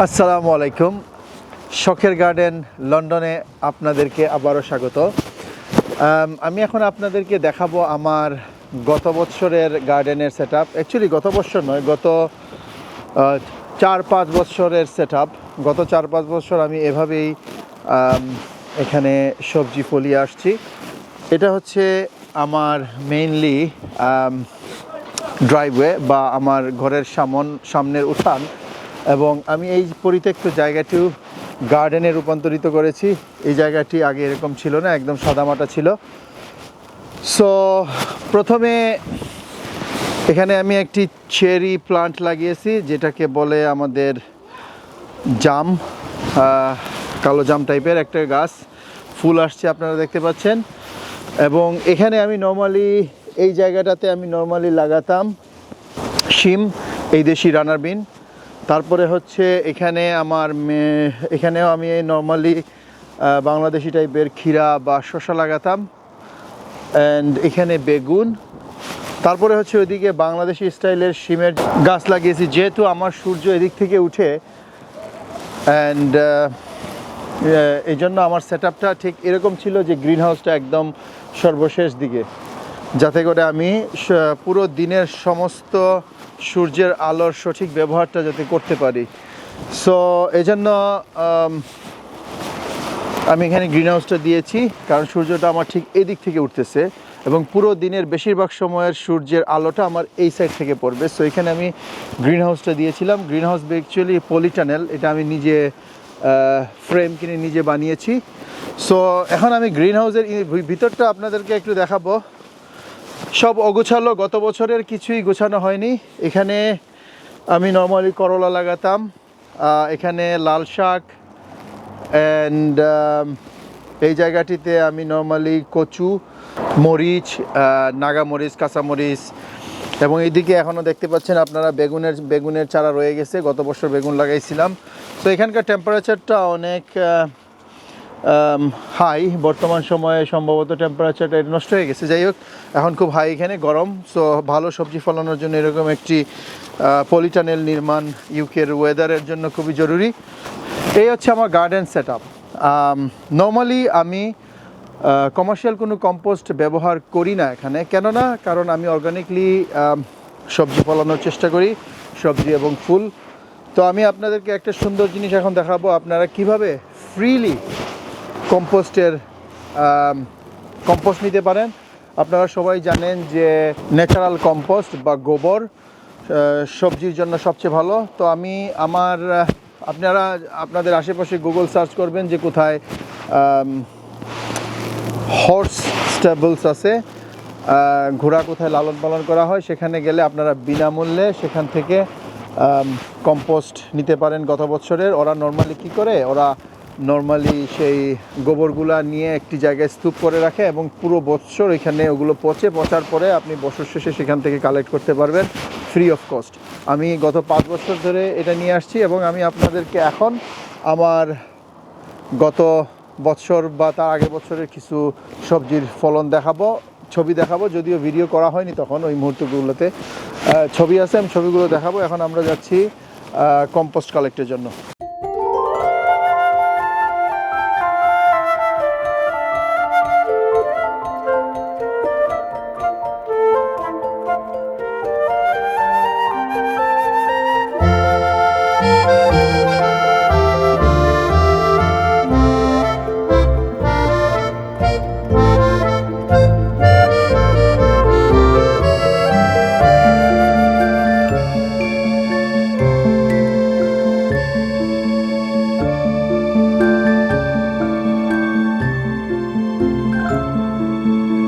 আসসালামু আলাইকুম। শখের গার্ডেন লন্ডনে আপনাদেরকে আবারও স্বাগত। আমি এখন আপনাদেরকে দেখাবো আমার গত বছরের গার্ডেনের সেট আপ। অ্যাকচুয়ালি গত বছর নয়, গত 4-5 বছরের সেট আপ। গত 4-5 বছর আমি এভাবেই এখানে সবজি ফলিয়ে আসছি। এটা হচ্ছে আমার মেইনলি ড্রাইভওয়ে বা আমার ঘরের সামনের উঠান, এবং আমি এই পরিত্যক্ত জায়গাটিও গার্ডেনে রূপান্তরিত করেছি। এই জায়গাটি আগে এরকম ছিল না, একদম সাদামাটা ছিল। সো প্রথমে এখানে আমি একটি চেরি প্লান্ট লাগিয়েছি, যেটাকে বলে আমাদের জাম, কালো জাম টাইপের একটা গাছ। ফুল আসছে, আপনারা দেখতে পাচ্ছেন। এবং এখানে আমি নর্মালি এই জায়গাটাতে আমি নর্মালি লাগাতাম শিম, এই দেশি রানার বিন। তারপরে হচ্ছে এখানেও আমি নর্মালি বাংলাদেশি টাইপের ক্ষীরা বা শসা লাগাতাম, অ্যান্ড এখানে বেগুন। তারপরে হচ্ছে ওইদিকে বাংলাদেশি স্টাইলের শিমের গাছ লাগিয়েছি, যেহেতু আমার সূর্য এদিক থেকে উঠে, অ্যান্ড এই জন্য আমার সেট আপটা ঠিক এরকম ছিল যে গ্রিন হাউসটা একদম সর্বশেষ দিকে, যাতে করে আমি পুরো দিনের সমস্ত সূর্যের আলোর সঠিক ব্যবহারটা যাতে করতে পারি। সো এই জন্য আমি এখানে গ্রিন হাউসটা দিয়েছি, কারণ সূর্যটা আমার ঠিক এই দিক থেকে উঠতেছে এবং পুরো দিনের বেশিরভাগ সময়ের সূর্যের আলোটা আমার এই সাইড থেকে পড়বে। সো এখানে আমি গ্রিন হাউসটা দিয়েছিলাম। গ্রিন হাউস অ্যাকচুয়ালি পলিটানেল, এটা আমি নিজে ফ্রেম কিনে নিজে বানিয়েছি। সো এখন আমি গ্রিন হাউসের ভিতরটা আপনাদেরকে একটু দেখাবো। সব অগোছালো, গত বছরের কিছুই গোছানো হয়নি। এখানে আমি নর্মালি করলা লাগাতাম, এখানে লাল শাক, অ্যান্ড এই জায়গাটিতে আমি নর্মালি কচু, মরিচ, নাগামরিচ, কাঁচামরিচ, এবং এইদিকে এখনও দেখতে পাচ্ছেন আপনারা বেগুনের চারা রয়ে গেছে। গত বছর বেগুন লাগাইছিলাম। তো এখানকার টেম্পারেচারটা অনেক হাই, বর্তমান সময়ে সম্ভবত টেম্পারেচারটা নষ্ট হয়ে গেছে। যাই হোক, এখন খুব হাই, এখানে গরম। সো ভালো সবজি ফলানোর জন্য এরকম একটি পলিটানেল নির্মাণ ইউকের ওয়েদারের জন্য খুবই জরুরি। এই হচ্ছে আমার গার্ডেন সেট আপ। নর্মালি আমি কমার্শিয়াল কোনো কম্পোস্ট ব্যবহার করি না এখানে, কেননা কারণ আমি অর্গানিকলি সবজি ফলানোর চেষ্টা করি, সবজি এবং ফুল। তো আমি আপনাদেরকে একটা সুন্দর জিনিস এখন দেখাবো, আপনারা কিভাবে ফ্রিলি কম্পোস্ট নিতে পারেন। আপনারা সবাই জানেন যে ন্যাচারাল কম্পোস্ট বা গোবর সবজির জন্য সবচেয়ে ভালো। তো আপনারা আপনাদের আশেপাশে গুগল সার্চ করবেন যে কোথায় হর্স স্টেবলস আছে, ঘোড়া কোথায় লালন পালন করা হয়, সেখানে গেলে আপনারা বিনামূল্যে সেখান থেকে কম্পোস্ট নিতে পারেন গত বছরের। ওরা নর্মালি কী করে, ওরা নর্মালি সেই গোবরগুলা নিয়ে একটি জায়গায় স্তূপ করে রাখে এবং পুরো বছর এখানে ওগুলো পচার পরে আপনি বছর শেষে সেখান থেকে কালেক্ট করতে পারবেন ফ্রি অফ কস্ট। আমি গত 5 বছর ধরে এটা নিয়ে আসছি, এবং আমি আপনাদেরকে এখন আমার গত বছর বা তার আগের বছরের কিছু সবজির ফলন দেখাবো, ছবি দেখাবো। যদিও ভিডিও করা হয়নি তখন, ওই মুহূর্তগুলোতে ছবি আছে, আমি ছবিগুলো দেখাবো। এখন আমরা যাচ্ছি কম্পোস্ট কালেক্টের জন্য।